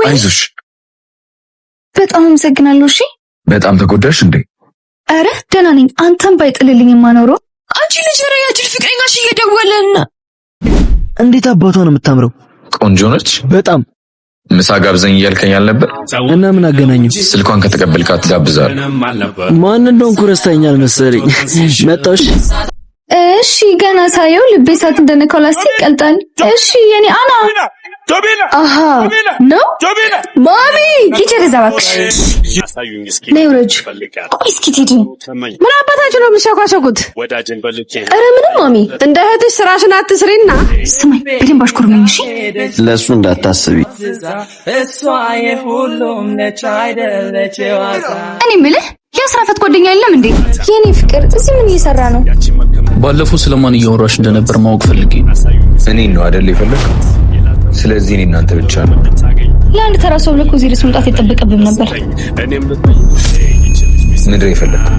አይዞሽ በጣም አመሰግናለሁ እሺ በጣም ተጎዳሽ እንዴ አረ ደህና ነኝ አንተም ባይጥልልኝ ማኖረው አንቺ ልጅ ረያጅል ፍቅረኛሽ እየደወለና እንዴት አባቷ ነው የምታምረው ቆንጆ ነች በጣም ምሳ ጋብዘኝ እያልከኝ አልነበር እና ምን አገናኙ ስልኳን ከተቀበልካት ጋብዛል ማን እንደሆንኩ ረስተኛል መሰለኝ መጣሽ እሺ ገና ሳየው ልቤ ሳት እንደነካው ላስቲክ ቀልጣል እሺ የኔ አና አሃ ኖ ማሚ ቲቸር ዘባክሽ ነውረጅ እስኪ ቲጂ ምን አባታችሁ ነው የምትሸኳሸኩት አረ ምንም ማሚ እንደ እህትሽ ስራሽን አትስሪና ስማኝ በደንብ አሽኮርመኝ እሺ ለሱ እንዳታስቢ እሷ የሁሉም ነች አይደለች ዋዛ እኔ ምልህ ያስራፈት ጓደኛ የለም እንዴ የኔ ፍቅር እዚህ ምን እየሰራ ነው ባለፈው ስለማን እያወራሽ እንደነበር ማወቅ ፈልጌ እኔ ነው አይደል የፈለኩት ስለዚህ እኔ እናንተ ብቻ ነው ለአንድ ተራ ሰው ለኮ እዚህ ድረስ መምጣት የጠበቀብኝ ነበር ምንድን የፈለኩት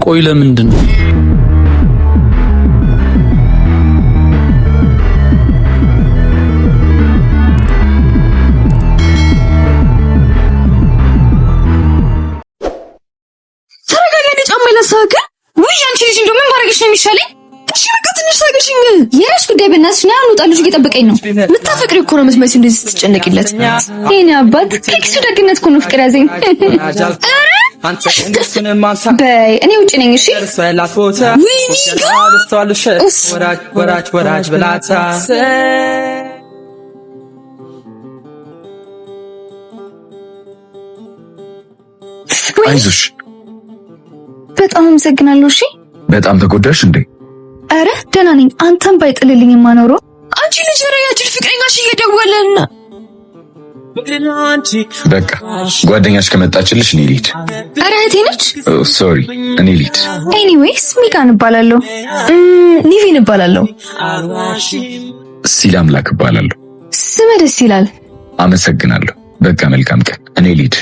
ቆይ ለምንድን ነው ሳከ ወይ አንቺ ልጅ እንደው ምን ባረግሽ ነው የሚሻለኝ? እሺ በቃ ትንሽ ሳገሽኝ። የራስ ጉዳይ በእናትሽ ነው ያሉጣ ልጅ እየጠበቀኝ ነው። ምታፈቅሪ እኮ ነው መስመሲ እንደዚህ ስትጨነቂለት። የኔ አባት ከኪሱ ደግነት እኮ ነው ፍቅር ያዘኝ። በይ እኔ ውጪ ነኝ እሺ። ወራጅ ብላታ አይዞሽ በጣም አመሰግናለሁ እሺ በጣም ተጎዳሽ እንዴ አረ ደህና ነኝ አንተም ባይጥልልኝ ማኖረው አንቺ ልጅ ረያጅል ፍቅረኛሽ እየደወለና በቃ ጓደኛሽ ከመጣችልሽ እኔ ልሂድ አረ እህቴ ነች ሶሪ እኔ ልሂድ ኤኒዌይስ ሚካን እባላለሁ ኒቪን እባላለሁ ሲል አምላክ እባላለሁ ስም ደስ ይላል አመሰግናለሁ በቃ መልካም ቀን እኔ ልሂድ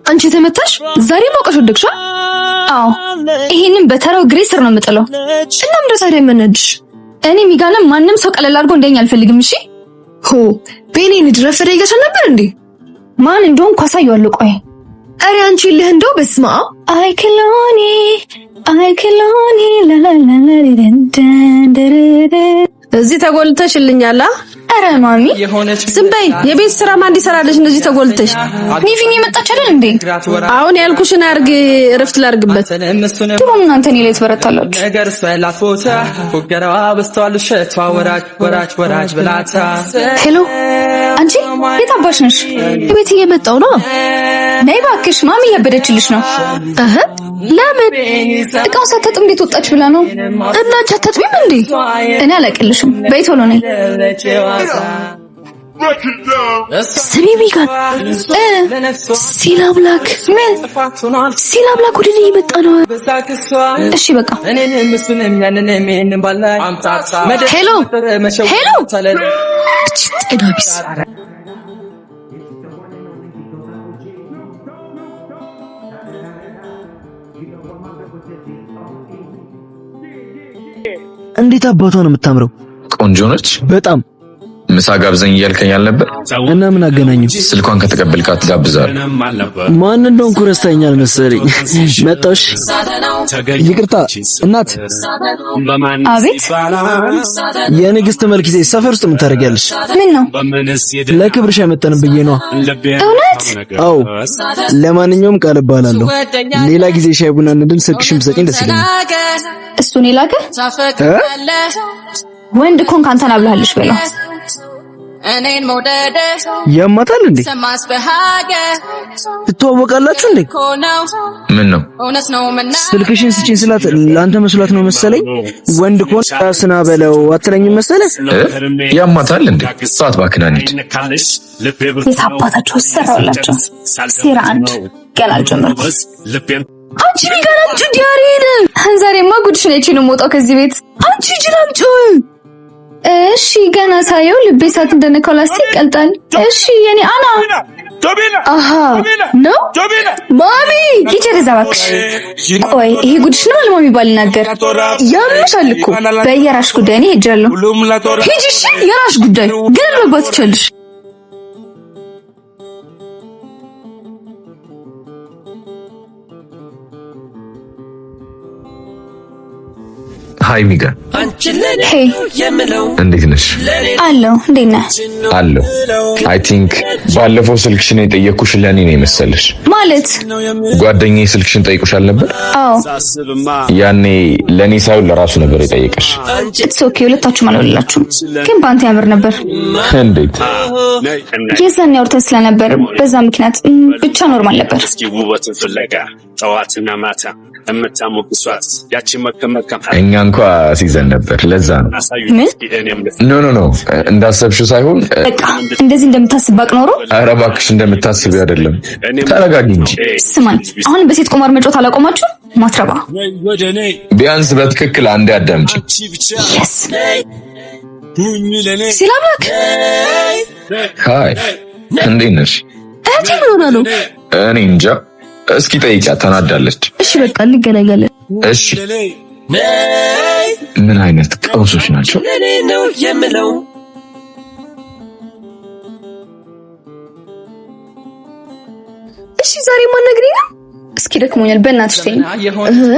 አንቺ ተመታሽ ዛሬ ማውቀሽ ወደቅሻ አዎ ይሄንን በተራው ግሬሰር ነው የምጥለው እና ምን ታዲያ መነድሽ እኔ ሚጋንም ማንንም ሰው ቀለል አድርጎ እንደኛ አልፈልግም እሺ ሆ በኔ ንድረፈረ ይገሻ ነበር እንዴ ማን እንደሆን ኳሳየዋለሁ ቆይ አሬ አንቺ ልህ እንደው በስማ አይክሎኒ ለለለለለንደንደረ እዚህ ተጎልተሽልኛላ አረ ማሚ ዝም በይ የቤት ስራ ማን እንዲሰራልሽ እንደዚህ ተጎልተሽ ኒቪን የመጣች አይደል እንዴ አሁን ያልኩሽን አርግ እረፍት ላርግበት ደግሞ እናንተ እኔ ላይ ተበረታላችሁ ነገር ሰላት ቦታ ወገራዋ በስተዋል ሸቷ ወራጅ ብላታ ሄሎ አንቺ የት አባሽ ነሽ ቤት እየመጣው ነው ነይ እባክሽ ማሚ ያበደችልሽ ነው ለምን እቃው ሳትጥም እንዴት ወጣች ብላ ነው እና አንቺ አታጥቢም እንዴ እኔ አላቅልሽም በይ ቶሎ ነይ ስሚ ሚካን ሲል አምላክ ምን ሲል አምላክ ወደ እኔ እየመጣ ነው እሺ በቃ ሄሎ ጤናቢስ እንዴት አባቷ ነው የምታምረው ቆንጆ ነች በጣም ምሳ ጋብዘኝ እያልከኝ አልነበር እና ምን አገናኙ ስልኳን ከተቀበልካት ጋብዛል ማን እንደሆንኩ ረስተኛል መሰለኝ መጣሽ ይቅርታ እናት አቤት የንግስት መልክ ይዘሽ ሰፈር ውስጥ ምን ታደርጊያለሽ ምን ነው ለክብርሽ ያመጣን ብዬ ነው እውነት አው ለማንኛውም ቃል ባላለሁ ሌላ ጊዜ ሻይ ቡና እንድን ስልክሽን ብትሰጪኝ ደስ ይለኛል እሱ ነው ላከ ወንድ ኮን ካንተና ብለሃልሽ በለው እኔን መውደድ ያማታል እንዴ ትተዋወቃላችሁ እንዴ ምን ነው ስልክሽን ስጪኝ ስላት ላንተ መስሏት ነው መሰለኝ ወንድ ኮን አስና በለው አትለኝም መሰለ ያማታል እንዴ ሰዓት ባክናኒት የታባታችሁ ሰራውላችሁ ሲራ አንድ ገላል ጀመርኩ አንቺ ሚጋራንቹ ዲያሪን ዛሬማ ጉድሽ ነች ነው ሞጣው ከዚህ ቤት አንቺ ጅላንጩ እሺ ገና ሳየው ልቤ ሳት እንደነካው ላስቲክ ቀልጣል እሺ የኔ አና አሃ ነው ማሚ ይጨርዛ እባክሽ ቆይ ይሄ ጉድሽ ነው ለማሚ ባልናገር ያምሻል እኮ በየራሽ ጉዳይ እኔ ሄጃለሁ ሂጂ እሺ የራሽ ጉዳይ ግን መግባት ይችላልሽ ሃይ ሚጋ ሄይ እንዴት ነሽ? አለው እንዴት ነህ? አለው አይ ቲንክ ባለፈው ስልክሽን የጠየኩሽ ለኔ ነው መሰለሽ ማለት ጓደኛዬ ስልክሽን ጠይቁሻል ነበር? አዎ ያኔ ለኔ ሳይሆን ለራሱ ነበር የጠየቀሽ። ኢትስ ኦኬ ሁለታችሁም አልወለላችሁም ግን ባንተ ያምር ነበር። እንዴት? የዛኔ አውርተን ስለነበር በዛ ምክንያት ብቻ ኖርማል ነበር። ውበትን ፍለጋ ጠዋትና ማታ እምታሞቅሷት ያቺ መከመከም እኛ እንኳን ሲዘን ነበር ለዛ ነው። ኖ እንዳሰብሽው ሳይሆን በቃ እንደዚህ እንደምታስብ ባቅ ኖሮ። ኧረ እባክሽ እንደምታስቢው አይደለም። ተረጋጊ እንጂ። ስማኝ አሁን በሴት ቁማር መጫወት አላቆማችሁ? ማትረባ ቢያንስ በትክክል አንዴ አዳምጪ። yes ሲላምክ ሃይ እንዴት ነሽ? እህቴ ምን ሆና ነው? እኔ እንጃ። እስኪ ጠይቂያት፣ ተናዳለች። እሺ በቃ እንገናኛለን። እሺ ምን አይነት ቀውሶች ናቸው? እሺ ዛሬ ማን ነግሪኝ ነው? እስኪ ደክሞኛል በእናትሽ ተይኝ።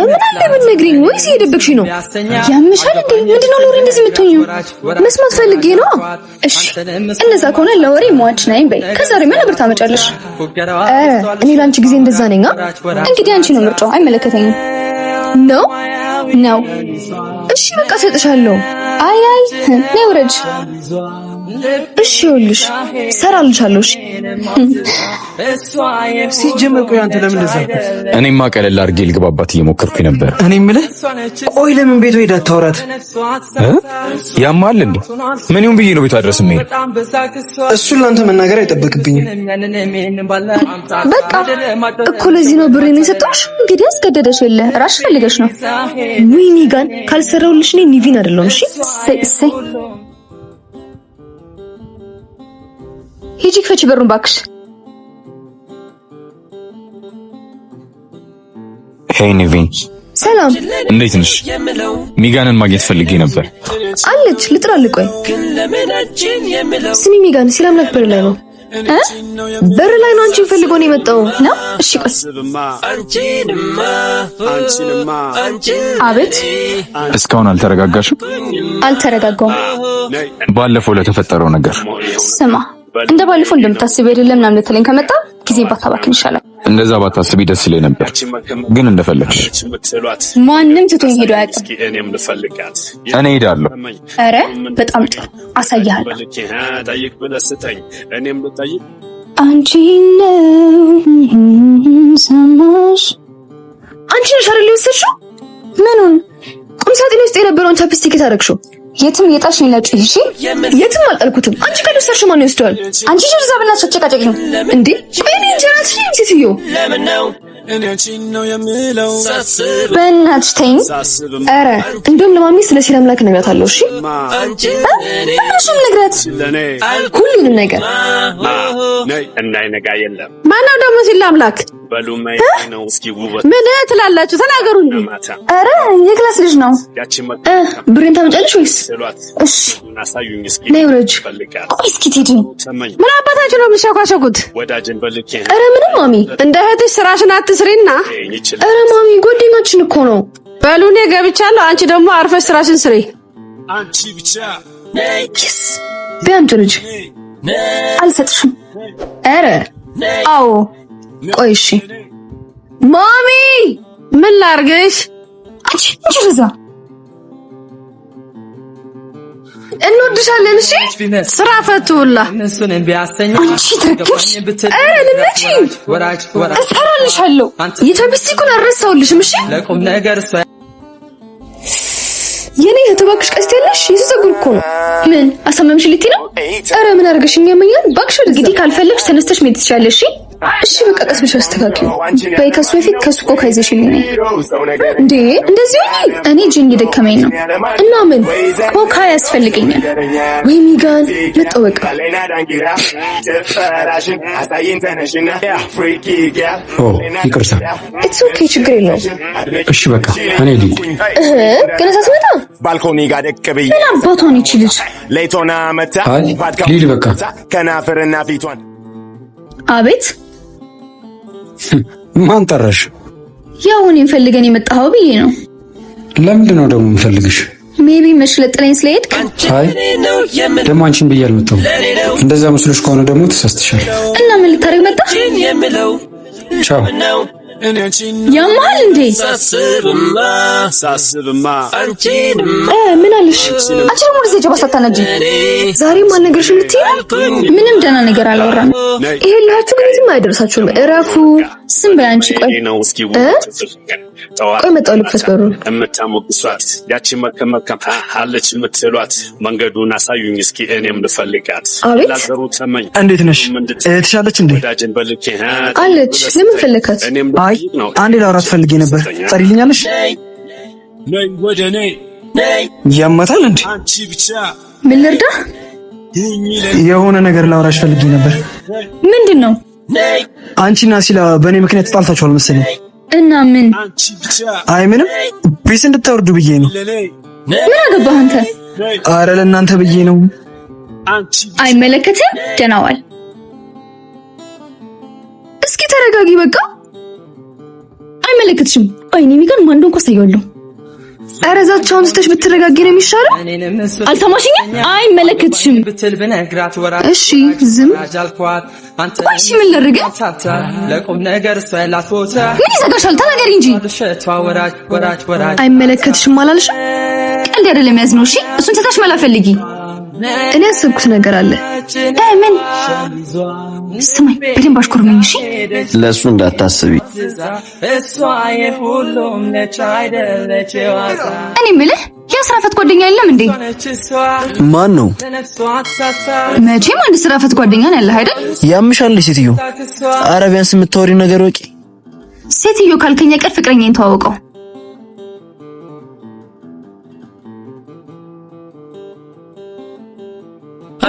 ምን አለ ምን ነግሪኝ ወይስ እየደበቅሽኝ ነው? ያምሻል እንዴ? ምንድነው ለወሬ እንደዚህ የምትሆኚው? መስማት ፈልጌ ነው። እሺ እነዛ ከሆነ ለወሬ ሟች ነኝ በይ። ከዛሬ ምን ነበር ታመጫለሽ? እኔ ላንቺ ጊዜ እንደዛ ነኝ። እንግዲህ አንቺ ነው ምርጫው፣ አይመለከተኝም። ነው እሺ በቃ ሰጥሻለሁ። አይ ነይ ውረጅ። እሺ ይኸውልሽ ሰራልሻለሁ። እሺ ሲጀመር ቆይ አንተ ለምን እንደዛ? እኔማ ቀለል አድርጌ ልግባባት እየሞከርኩኝ ነበር። እኔ የምልህ ቆይ ለምን ቤቷ ሄዳ አታወራት? ያማል እንዴ? ምን ይሁን ብዬ ነው ቤቷ ድረስ የምሄድ? እሱን ላንተ መናገር አይጠበቅብኝም። በቃ እኮ ለዚህ ነው ብሬን የሰጠሁሽ። እንግዲህ አስገደደሽ የለ ራስሽ ፈልገሽ ነው። ውይ ሚጋን ካልሰራውልሽ እኔ ኒቪን አይደለም። እሺ እሰይ ሂጂ ክፈቺ በሩን እባክሽ። ሄይ ኒቪን። ሰላም እንዴት ነሽ? ሚጋንን ማግኘት ፈልጌ ነበር። አለች ልጥራልህ። ቆይ ስሚ ሚጋን ሲላምላክ በር ላይ ነው። በር ላይ ነው። አንቺን ፈልጎ ነው የመጣው ነው። እሺ ቆይ አቤት። እስካሁን አልተረጋጋሽም? አልተረጋጋውም። ባለፈው ለተፈጠረው ነገር ስማ እንደ ባለፈው እንደምታስብ አይደለም ምናምን ልትለኝ ከመጣ ጊዜ ባታባክን ይሻላል። እንደዛ ባታስቢ ደስ ይለኝ ነበር፣ ግን እንደፈለግሽ። ማንም ትቶኝ ሄዶ አያውቅም። እኔ ሄዳለሁ። ኧረ በጣም ጥሩ አሳያለሁ። አንቺ ነው ሰማሽ? አንቺ ነሽ አይደል የወሰድሽው? ምኑን? ቁም ሳጥን ውስጥ የነበረውን ቻፕስቲክ ታረክሽው። የትም የጣልሽኝ ለጭ እሺ? የትም አልጣልኩትም። አንቺ ካልወሰድሽው ማን ይወስደዋል? አንቺ ጀርዛ ብላሽ አጨቃጨቂ ነው እንዴ? እኔ ጀራት ነኝ ሴትዮ። በእናትሽ ተይኝ። ኧረ እንደውም ለማሚ ስለ ሲላምላክ እነግራታለሁ። እሺ እሱም ነግራት ሁሉንም ነገር እንዳይነጋ የለም። ማነው ደግሞ ሲላምላክ? ምን ትላላችሁ? ተናገሩ እንጂ። ኧረ የክላስ ልጅ ነው። ብሬን ታመጫለሽ ወይስ? እሺ ነይ ውረጅ። ቆይ እስኪ ትሄጂ። ምን አባታችሁ ነው የምትሸኳሸኩት? ኧረ ምንም ማሚ፣ እንደ እህትሽ ስራሽን አትስሪና። ኧረ ማሚ ጓደኛችን እኮ ነው። በሉ እኔ ገብቻለሁ። አንቺ ደግሞ አርፈሽ ስራሽን ስሪ። ቢያንቺ ልጅ አልሰጥሽም። ኧረ አዎ ቆይ እሺ ማሚ ምን ላርግሽ? አንቺ ጀርዛ እንወድሻለን። እሺ ስራ ፈቱላ። አንቺ ተረክብሽ። ኧረ ልመጪ እሰራልሻለሁ። የቻፕስቲኩን አልረሳሁልሽም። እሺ የኔ እህት እባክሽ ቀስት ያለሽ የፀጉር እኮ ነው። ምን አሳመምሽ ልትይ ነው? ኧረ ምን አድርገሽኝ ያመኛል። እባክሽ እንግዲህ ካልፈለግሽ ተነስተሽ መሄድ ትችያለሽ። እሺ እሺ በቃ ቀስ ብለሽ አስተካክዩ። በይ ከሱ በፊት ከሱቆ ካይዘሽልኝ ነኝ እንዴ እንደዚህ እኔ ጂን እየደከመኝ ነው እና ምን ኮካ ያስፈልገኛል ወይ ሚጋን መጣወቅ ይቅርታ ኢትስ ኦኬ ችግር የለውም እሺ በቃ እኔ ልሂድ ግን ሳትመጣ ባልኮኒ ጋር ደቅብኝ ምን አባቷን ይችልሽ ለይቶና መጣ ልሂድ በቃ ከናፈርና ፊቷን አቤት ማን ጠራሽ? ያው እኔን ፈልገን የመጣኸው ብዬ ነው። ለምንድን ነው ደግሞ የምፈልግሽ? ሜቢ መሽለጥለኝ ስለሄድክ? አይ ደግሞ አንቺን ብዬ አልመጣሁም። እንደዛ መስሎሽ ከሆነ ደግሞ ተሳስተሻል። እና ምን ልታረግ መጣህ? ቻው። ያማል እንዴ? ሳስብማ ምን አለሽ? አንቺ ደግሞ ወደዚህ ጀባ ሳታናጂ ዛሬም አልነገርሽም ልትይ? ምንም ደህና ነገር አላወራም። ይሄ ልሃችሁ ግን የትም አይደርሳችሁም። እረፉ። ስም በይ አንቺ። ቆይ መጣሁ ልክፈት በሩን። እምታሞግሷት ያቺ መከመከም አለች የምትሏት መንገዱን አሳዩኝ እስኪ እኔም ልፈልጋት። ላዘሩ ተመኝ እንዴት ነሽ? እህትሻለች እንዴ? ወዳጅን በልኬ አለች። ለምን ፈለካት? አይ አንዴ ላውራት ፈልጌ ነበር። ጠሪልኛለሽ? ነይ ወደ ነይ ያማታል እንዴ? አንቺ ብቻ ምን ልርዳ? የሆነ ነገር ላውራሽ ፈልጌ ነበር። ምንድነው? አንቺና ሲላ በእኔ ምክንያት ተጣልታችኋል መሰለኝ። እና ምን? አይ ምንም ቢስ እንድታወርዱ ብዬ ነው። ምን አገባህ አንተ? አረ ለእናንተ ብዬ ነው። አይመለከትም። ደህና ዋል። እስኪ ተረጋጊ በቃ። አይመለከትሽም። አይኔ ሚጋን ማን እንደሆነ አሳየዋለሁ። ኧረ ዛቻውን ስተሽ ብትረጋጊ ነው የሚሻለው። አልሰማሽኝም? አይመለከትሽም። እሺ ዝም። እሺ ምን ላድርግ? ምን ይዘጋሻል? ተናገሪ እንጂ። አይመለከትሽም አላልሽም? ቀልድ አይደለም ያዝነው። እሺ እሱን ትተሽ መላ ፈልጊ። እኔ ያሰብኩት ነገር አለ። ምን? ስማኝ በደንብ አሽኮርመኝ። እሺ ለሱ እንዳታስቢ። እኔ የምልህ የስራ ፈት ጓደኛ የለም እንዴ? ማን ነው? መቼም አንድ ስራ ፈት ጓደኛ ነው ያለህ አይደል? ያምሻል ሴትዮ። ኧረ ቢያንስ የምታወሪው ነገር ወቂ። ሴትዮ ካልከኛ ቀር ፍቅረኛዬን ተዋወቀው።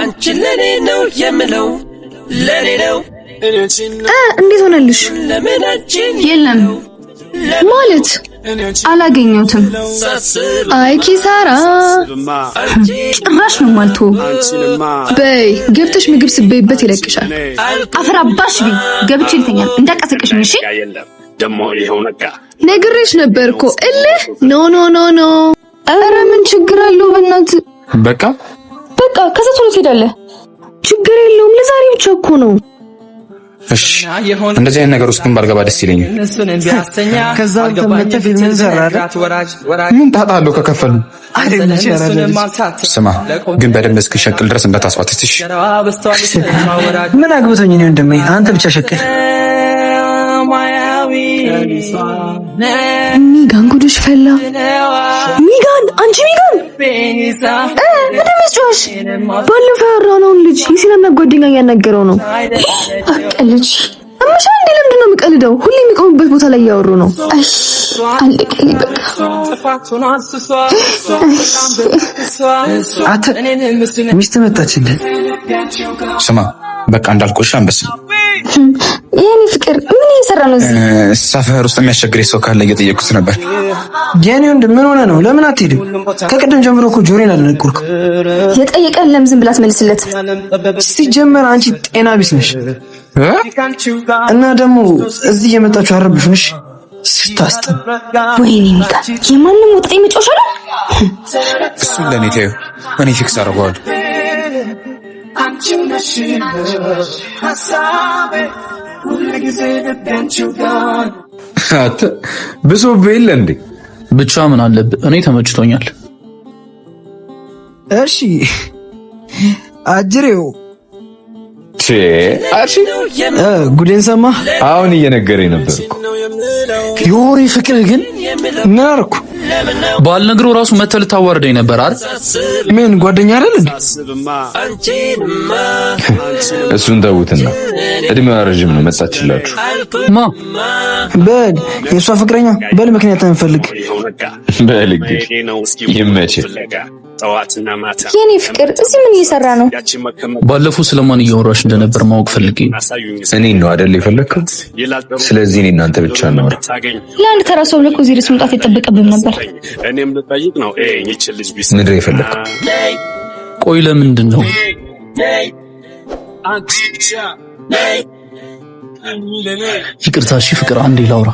አንቺ ለኔ ነው የምለው ለኔ ነው። እንዴት ሆነልሽ? የለም ማለት አላገኘሁትም። አይ ኪሳራ። ጭራሽ ነው ማልቶ። በይ ገብተሽ ምግብ ስበይበት ይለቅሻል። አፈር አባሽ ቢ ገብቼ ልተኛ እንዳቀሰቅሽኝ። እሺ ደሞ ይሄው ነጋ ነግሬሽ ነበርኮ እልህ። ኖ ኖ ኖ ኖ። ኧረ ምን ችግር አለው በእናትህ? በቃ ከዛ ቶሎ ትሄዳለህ። ችግር የለውም ለዛሬ ብቻ እኮ ነው። እሺ እንደዚህ አይነት ነገር ውስጥ ግን ባልገባ ደስ ይለኛል። ከዛ ተመተ ፊልም ሰራራ ምን ታጣለው ከከፈሉ። ስማ ግን በደንብ እስክሸቅል ድረስ እንዳታስዋትሽ። ምን አግብቶኝ ነው እንደማይ አንተ ብቻ ሸቅል። ሚጋን ጉድሽ ፈላ። ሚጋን አንቺ ሚጋን ምንድን ነው ጮሽ? ባለፈው ያወራነውን ልጅ የሲናና ጓደኛ እያናገረው ነው። አቀልጅ አምሻ እንዴ ለምንድን ነው የምቀልደው? ሁሌ የሚቆምበት ቦታ ላይ እያወሩ ነው። አይ አለቀልኝ በቃ። አተ ሚስት መጣችልህ። ስማ በቃ እንዳልኩሽ አንበስ የኔ ፍቅር ምን እየሰራ ነው እዚህ? ሰፈር ውስጥ የሚያስቸግረኝ ሰው ካለ እየጠየኩት ነበር። የኔ ወንድ ምን ሆነ ነው? ለምን አትሄድም? ከቅድም ጀምሮ እኮ ጆሮዬን አልነቆርኩም። የጠየቀን ለምን ዝም ብላ ትመልስለት? ሲጀመር አንቺ ጤና ቢስ ነሽ እና ደግሞ እዚህ እየመጣችሁ አረብሹሽ ስታስጥ። ወይኔ ሚጋ የማንም ወጣኝ መጫወቻ ነው። እሱን ለኔ ተይው፣ እኔ ፊክስ አደርገዋለሁ። አተ ብዙ ቤል እንዴ ብቻ ምን አለብህ? እኔ ተመችቶኛል። እሺ አጅሬው አርሺ ጉዴን ሰማ። አሁን እየነገረኝ ነበር እኮ የወሬ ፍቅር ግን ምን አደረኩ? ባልነግረው ራሱ መተህ ልታዋርደኝ ነበር አይደል? ምን ጓደኛ አይደል እንዴ? እሱን ተውትና እድሜዋ ረጅም ነው። መጣችላችሁ ማ በል የሷ ፍቅረኛ በል ምክንያት አንፈልግ በል እንግዲህ ይመችህ። የኔ ፍቅር እዚህ ምን እየሰራ ነው? ባለፈው ስለማን እያወራሽ እንደነበር ማወቅ ፈልጌ። እኔን ነው አይደል የፈለግከው? ስለዚህ እኔ እናንተ ብቻ ነው። ለአንድ ተራ ሰው ብለህ እዚህ ድረስ መምጣት የጠበቀብን ነበር። እኔም ልጠይቅ ነው ይህች ልጅ ቢስ ምንድን ነው የፈለግከው? ቆይ ለምንድን ነው? ይቅርታ እሺ ፍቅር አንዴ ላውራ።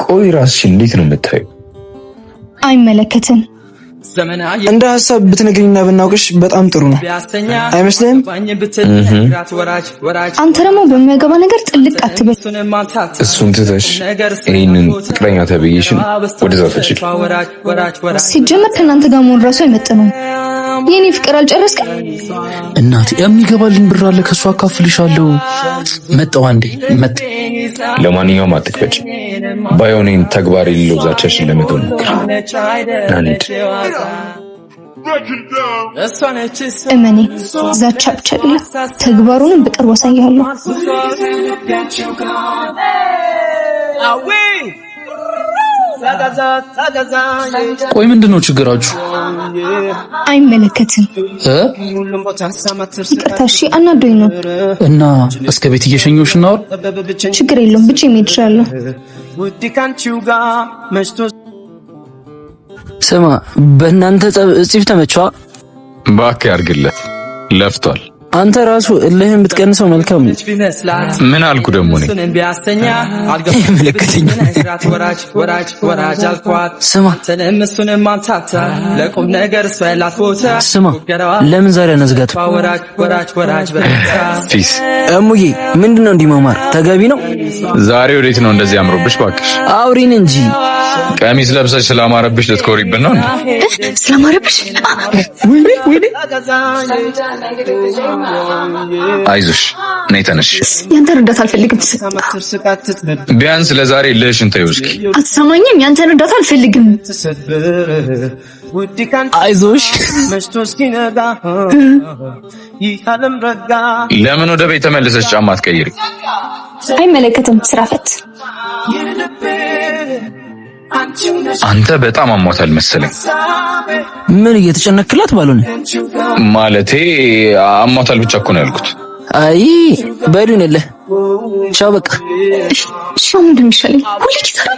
ቆይ ራስሽን እንዴት ነው የምታየው? አይመለከትም። እንደ ሐሳብ ብትነግሪኝና ብናውቅሽ በጣም ጥሩ ነው አይመስልም? አንተ ደግሞ በሚያገባ ነገር ጥልቅ አትበል። እሱን ትተሽ ይህንን ፍቅረኛ ተብዬሽን ወደዛ ተችል። ሲጀመር ከእናንተ ጋር መሆን ራሱ አይመጥነውም። የኔ ፍቅር አልጨረስክም? እናቴ የሚገባልኝ ብር አለ ከሷ አካፍልሻለሁ። መጣው አንዴ መጣ። ለማንኛውም አትክበጭ። ባዮኔን ተግባር የሌለው ዛቻሽን ለመተው ሞክር። ናንድ እመኔ ዛቻ ብቻ አይደለም ተግባሩንም በቅርቡ አሳያለሁ። ቆይ ምንድነው ችግራችሁ? አይመለከትም። ይቅርታ እሺ አናዶኝ ነው። እና እስከ ቤት እየሸኘሁሽ እናወር። ችግር የለውም ብቻ መሄድ እችላለሁ። ስማ በእናንተ ጽፍ ተመቸዋ? እባክህ ያርግለት ለፍቷል። አንተ ራሱ እልህን ብትቀንሰው መልካም ነው። ምን አልኩ ደግሞ እኔ ምልክትኝ ስማ ለምን ዛሬ አነዝጋቱ? ፊስ እሙዬ ምንድነው እንዲመማር ተገቢ ነው? ዛሬ ወዴት ነው እንደዚህ አምሮብሽ? እባክሽ አውሪን እንጂ ቀሚስ ለብሰሽ ስላማረብሽ ልትኮሪብን ነው እንዴ? ስለማረብሽ ወይኔ አይዞሽ ነይ ተነሽ። ያንተን እርዳታ አልፈልግም። ቢያንስ ለዛሬ ልሽን ተይው እስኪ። አትሰማኝም? ያንተን እርዳታ አልፈልግም። አይዞሽ ለምን ወደ ቤት ተመለሰሽ ጫማ አትቀይሪ? አይመለከትም። ስራ ፈት። አንተ በጣም አሟታል መሰለኝ። ምን እየተጨነክላት ባልሆነ ማለቴ አሟታል ብቻ እኮ ነው ያልኩት። አይ በሉን የለ ቻው በቃ። እሺ ምንድን ነው የሚሻለኝ? ሁሌ ኪሳራ